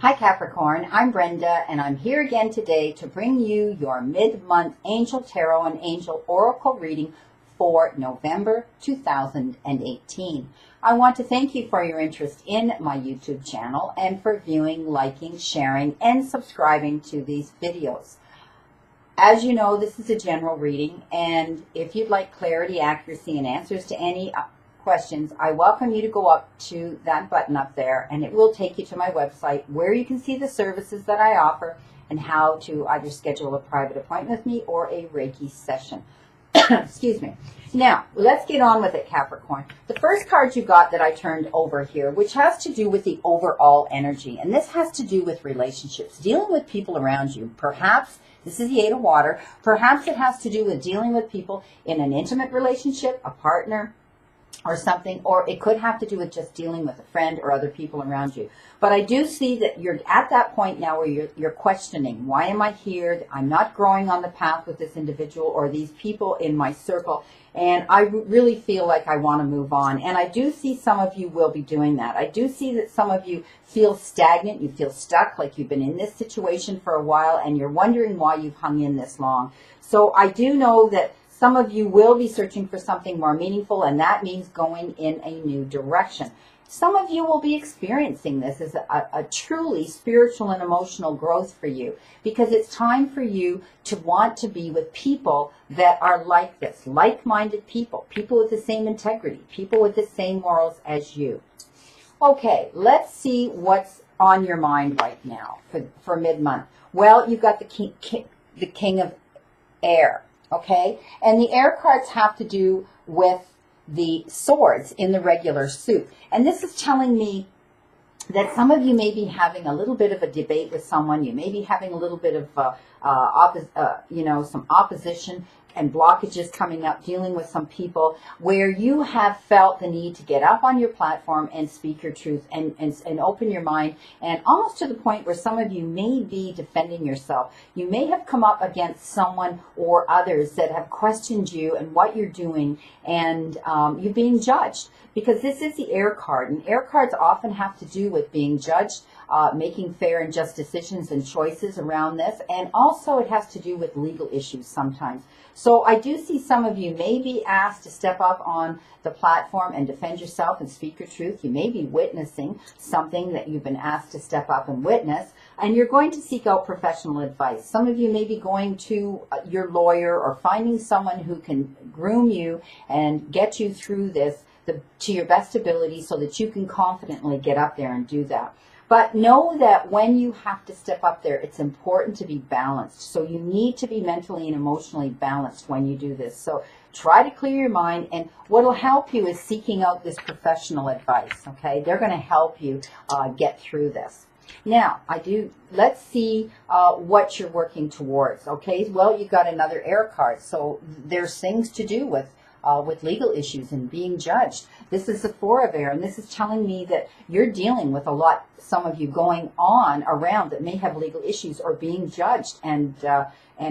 Hi Capricorn, I'm Brenda and I'm here again today to bring you your mid-month Angel Tarot and Angel Oracle reading for November 2018. I want to thank you for your interest in my YouTube channel and for viewing, liking, sharing, and subscribing to these videos. As you know, this is a general reading, and if you'd like clarity, accuracy, and answers to any questions, I welcome you to go up to that button up there, and it will take you to my website where you can see the services that I offer and how to either schedule a private appointment with me or a Reiki session. Excuse me. Now, let's get on with it, Capricorn. The first card you got that I turned over here, which has to do with the overall energy, and this has to do with relationships, dealing with people around you. Perhaps this is the Eight of Water. Perhaps it has to do with dealing with people in an intimate relationship, a partner, or something, or it could have to do with just dealing with a friend or other people around you. But I do see that you're at that point now where you're questioning, why am I here? I'm not growing on the path with this individual or these people in my circle, and I really feel like I want to move on. And I do see some of you will be doing that. I do see that some of you feel stagnant, you feel stuck, like you've been in this situation for a while and you're wondering why you've hung in this long. So I do know that some of you will be searching for something more meaningful, and that means going in a new direction. Some of you will be experiencing this as a truly spiritual and emotional growth for you, because it's time for you to want to be with people that are like this, like-minded people, people with the same integrity, people with the same morals as you. Okay, let's see what's on your mind right now for mid-month. Well, you've got the King of Air. Okay, and the air cards have to do with the swords in the regular suit. And this is telling me that some of you may be having a little bit of a debate with someone. You may be having a little bit of, some opposition and blockages coming up, dealing with some people where you have felt the need to get up on your platform and speak your truth and open your mind, and almost to the point where some of you may be defending yourself. You may have come up against someone or others that have questioned you and what you're doing, and you're being judged, because this is the air card, and air cards often have to do with being judged, making fair and just decisions and choices around this, and also it has to do with legal issues sometimes. So I do see some of you may be asked to step up on the platform and defend yourself and speak your truth. You may be witnessing something that you've been asked to step up and witness, and you're going to seek out professional advice. Some of you may be going to your lawyer or finding someone who can groom you and get you through this to your best ability so that you can confidently get up there and do that. But know that when you have to step up there, it's important to be balanced. So you need to be mentally and emotionally balanced when you do this. So try to clear your mind, and what will help you is seeking out this professional advice, okay? They're going to help you get through this. Now, let's see what you're working towards, okay? Well, you've got another air card, so there's things to do with legal issues and being judged. This is the Four of Air, and this is telling me that you're dealing with a lot, some of you going on around that may have legal issues or being judged and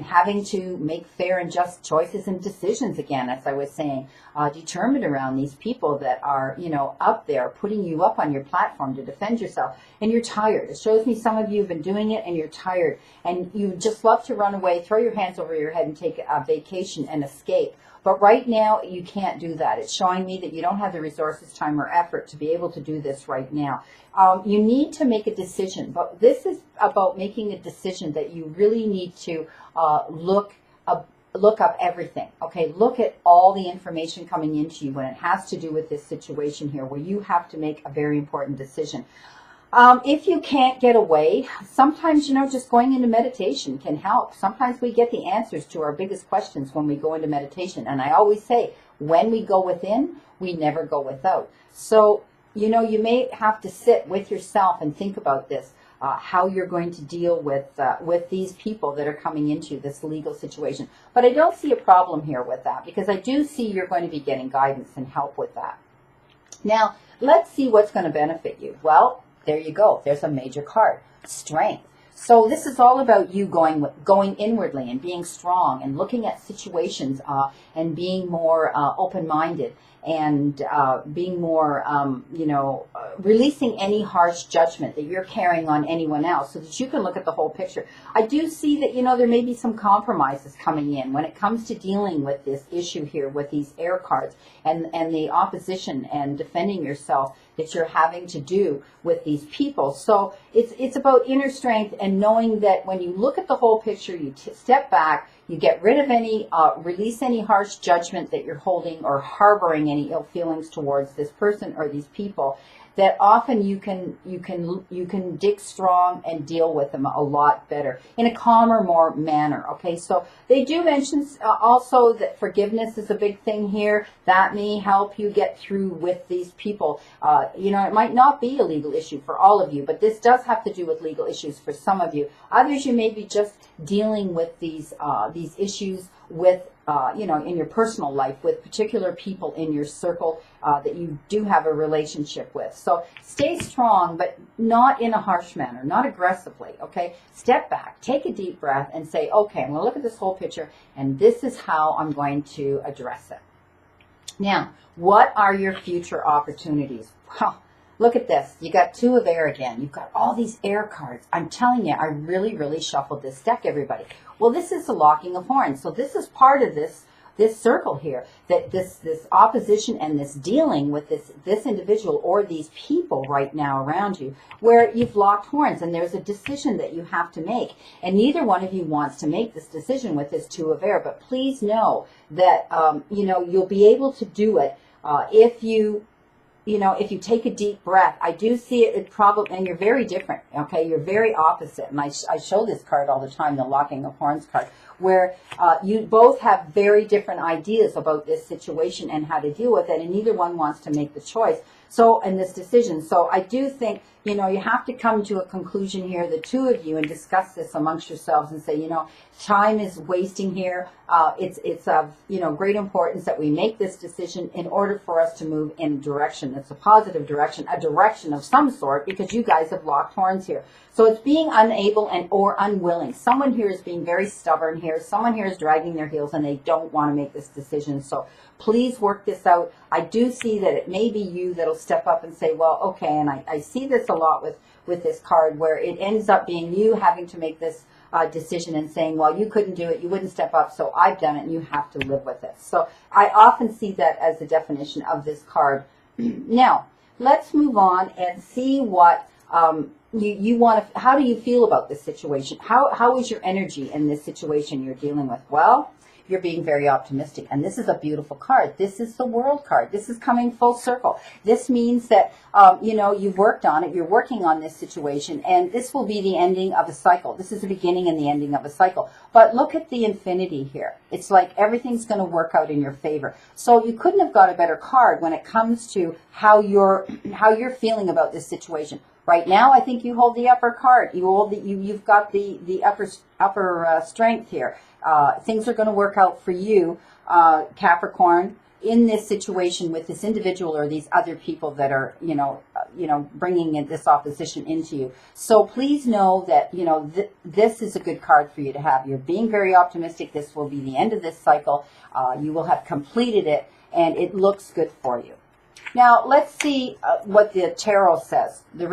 having to make fair and just choices and decisions again, as I was saying, determined around these people that are, up there putting you up on your platform to defend yourself, and you're tired. It shows me some of you have been doing it and you're tired, and you just love to run away, throw your hands over your head and take a vacation and escape. But right now, you can't do that. It's showing me that you don't have the resources, time, or effort to be able to do this right now. You need to make a decision, but this is about making a decision that you really need to look up everything, okay? Look at all the information coming into you when it has to do with this situation here where you have to make a very important decision. If you can't get away, sometimes, just going into meditation can help. Sometimes we get the answers to our biggest questions when we go into meditation. And I always say, when we go within, we never go without. So, you may have to sit with yourself and think about this, how you're going to deal with these people that are coming into this legal situation. But I don't see a problem here with that, because I do see you're going to be getting guidance and help with that. Now, let's see what's going to benefit you. Well, there you go. There's a major card, strength. So this is all about you going inwardly and being strong and looking at situations and being more open-minded and being more, releasing any harsh judgment that you're carrying on anyone else so that you can look at the whole picture. I do see that, there may be some compromises coming in when it comes to dealing with this issue here with these air cards and the opposition and defending yourself that you're having to do with these people. So it's about inner strength and knowing that when you look at the whole picture, you step back, you get rid of any, release any harsh judgment that you're holding or harboring any ill feelings towards this person or these people. That often you can dig strong and deal with them a lot better in a calmer, more manner. Okay, so they do mention also that forgiveness is a big thing here. That may help you get through with these people. It might not be a legal issue for all of you, but this does have to do with legal issues for some of you. Others, you may be just dealing with these issues with in your personal life with particular people in your circle that you do have a relationship with. So stay strong, but not in a harsh manner, not aggressively, okay? Step back, take a deep breath and say, okay, I'm going to look at this whole picture and this is how I'm going to address it. Now, what are your future opportunities? Well, look at this. You got 2 of air again. You've got all these air cards. I'm telling you, I really, really shuffled this deck, everybody. Well, this is the locking of horns. So this is part of this circle here, that this opposition and this dealing with this individual or these people right now around you, where you've locked horns and there's a decision that you have to make. And neither one of you wants to make this decision with this 2 of air. But please know that, you'll be able to do it if you take a deep breath. I do see it probably, and you're very different, okay? You're very opposite. And I show this card all the time, the Locking of Horns card, where you both have very different ideas about this situation and how to deal with it, and neither one wants to make the choice. So, in this decision. So I do think, you have to come to a conclusion here, the 2 of you, and discuss this amongst yourselves and say, time is wasting here. It's of, great importance that we make this decision in order for us to move in a direction that's a positive direction, a direction of some sort, because you guys have locked horns here. So it's being unable or unwilling. Someone here is being very stubborn here. Someone here is dragging their heels and they don't want to make this decision. So please work this out. I do see that it may be you that'll step up and say, well, okay, and I see this a lot with this card where it ends up being you having to make this decision and saying, well, you couldn't do it, you wouldn't step up, so I've done it and you have to live with it. So I often see that as the definition of this card. Now, let's move on and see what you want to, how do you feel about this situation? How is your energy in this situation you're dealing with? Well, you're being very optimistic. And this is a beautiful card. This is the World card. This is coming full circle. This means that, you've worked on it. You're working on this situation. And this will be the ending of a cycle. This is the beginning and the ending of a cycle. But look at the infinity here. It's like everything's going to work out in your favor. So you couldn't have got a better card when it comes to how you're feeling about this situation. Right now, I think you hold the upper card. You've got the upper strength here. Things are going to work out for you, Capricorn, in this situation with this individual or these other people that are, bringing in this opposition into you. So please know that, this is a good card for you to have. You're being very optimistic. This will be the end of this cycle. You will have completed it, and it looks good for you. Now, let's see what the tarot says, the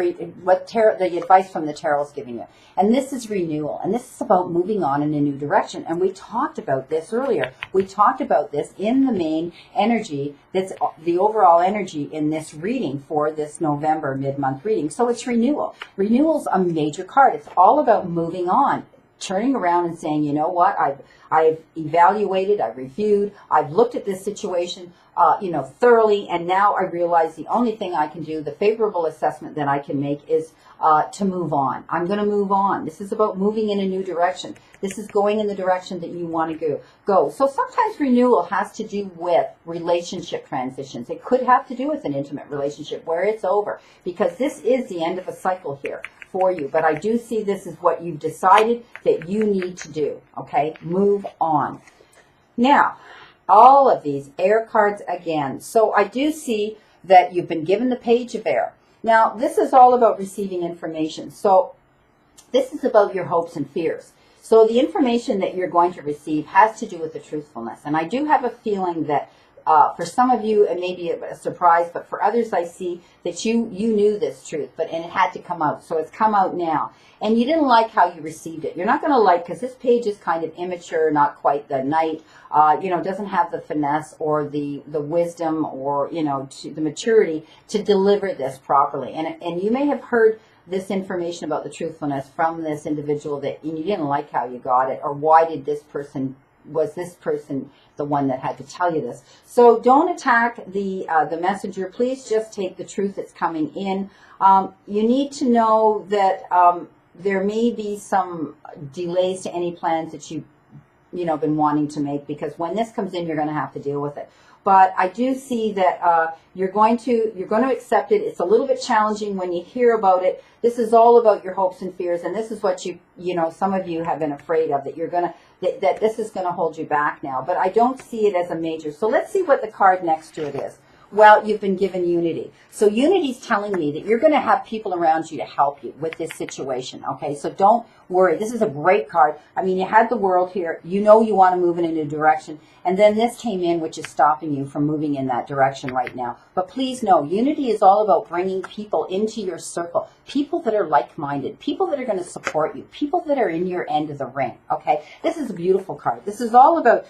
advice from the tarot is giving you. And this is renewal, and this is about moving on in a new direction. And we talked about this earlier. We talked about this in the main energy, that's the overall energy in this reading for this November mid-month reading. So it's renewal. Renewal's a major card. It's all about moving on, turning around and saying, you know what, I've evaluated, I've reviewed, I've looked at this situation, thoroughly, and now I realize the only thing I can do, the favorable assessment that I can make is to move on. I'm going to move on. This is about moving in a new direction. This is going in the direction that you want to go. So sometimes renewal has to do with relationship transitions. It could have to do with an intimate relationship where it's over, because this is the end of a cycle here for you. But I do see this is what you've decided that you need to do. Okay, move on. Now, all of these air cards again. So I do see that you've been given the Page of Air. Now, this is all about receiving information. So this is about your hopes and fears. So the information that you're going to receive has to do with the truthfulness. And I do have a feeling that for some of you, it may be a surprise, but for others, I see that you knew this truth, and it had to come out. So it's come out now. And you didn't like how you received it. You're not going to like, because this page is kind of immature, not quite the knight, doesn't have the finesse or the wisdom or, the maturity to deliver this properly. And you may have heard this information about the truthfulness from this individual that you didn't like how you got it, or why did was this person the one that had to tell you this? So don't attack the messenger. Please just take the truth that's coming in. You need to know that there may be some delays to any plans that you've been wanting to make, because when this comes in, you're going to have to deal with it. But I do see that you're going to accept it. It's a little bit challenging when you hear about it. This is all about your hopes and fears, and this is what some of you have been afraid of, that this is going to hold you back now. But I don't see it as a major. So let's see what the card next to it is. Well, you've been given unity. So unity's telling me that you're going to have people around you to help you with this situation, okay? So don't worry. This is a great card. I mean, you had the world here. You want to move in a new direction. And then this came in, which is stopping you from moving in that direction right now. But please know, unity is all about bringing people into your circle, people that are like-minded, people that are going to support you, people that are in your end of the ring, okay? This is a beautiful card. This is all about,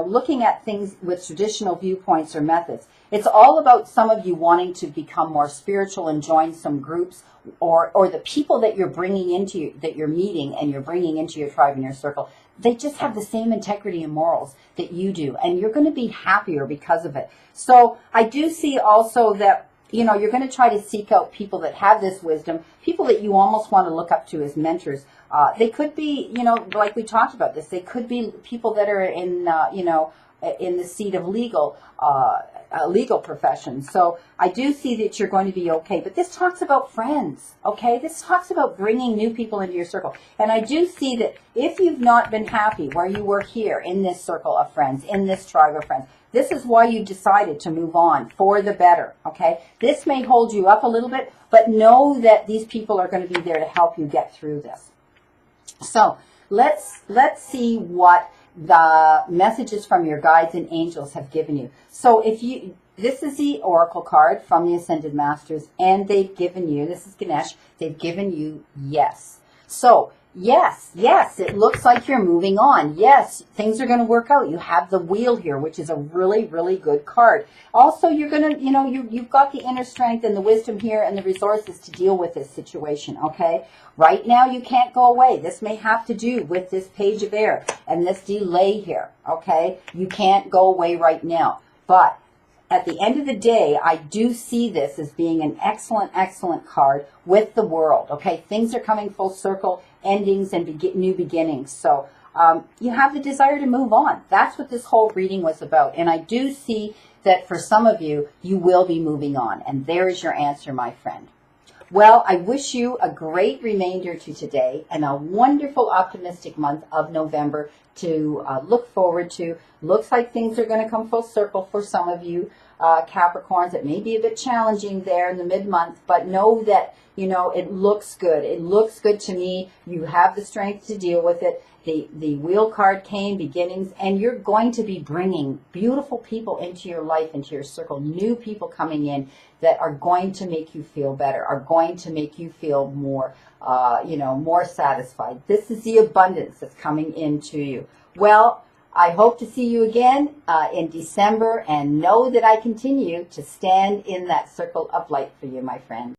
looking at things with traditional viewpoints or methods. It's all about some of you wanting to become more spiritual and join some groups, or the people that you're bringing that you're meeting and you're bringing into your tribe and your circle. They just have the same integrity and morals that you do, and you're going to be happier because of it. So I do see also that, you're going to try to seek out people that have this wisdom, people that you almost want to look up to as mentors. They could be, like we talked about this, they could be people that are in, in the seat of legal profession. So I do see that you're going to be okay. But this talks about friends, okay? This talks about bringing new people into your circle. And I do see that if you've not been happy where you were here in this circle of friends, in this tribe of friends, this is why you decided to move on for the better, okay? This may hold you up a little bit, but know that these people are going to be there to help you get through this. So let's see what the messages from your guides and angels have given you. So this is the Oracle card from the Ascended Masters, and they've given you, this is Ganesh, they've given you yes. So yes, it looks like you're moving on. Yes, things are going to work out. You have the Wheel here, which is a really, really good card. Also, you're going to, you've got the inner strength and the wisdom here and the resources to deal with this situation, okay? Right now, you can't go away. This may have to do with this Page of Air and this delay here, okay? You can't go away right now. But at the end of the day, I do see this as being an excellent, excellent card with the World, okay? Things are coming full circle, endings and new beginnings. So you have the desire to move on. That's what this whole reading was about. And I do see that for some of you, you will be moving on. And there is your answer, my friend. Well, I wish you a great remainder to today and a wonderful, optimistic month of November to look forward to. Looks like things are going to come full circle for some of you Capricorns. It may be a bit challenging there in the mid-month, but know that, it looks good. It looks good to me. You have the strength to deal with it. The Wheel card came, beginnings, and you're going to be bringing beautiful people into your life, into your circle, new people coming in that are going to make you feel better, are going to make you feel more, more satisfied. This is the abundance that's coming into you. Well, I hope to see you again in December, and know that I continue to stand in that circle of light for you, my friend.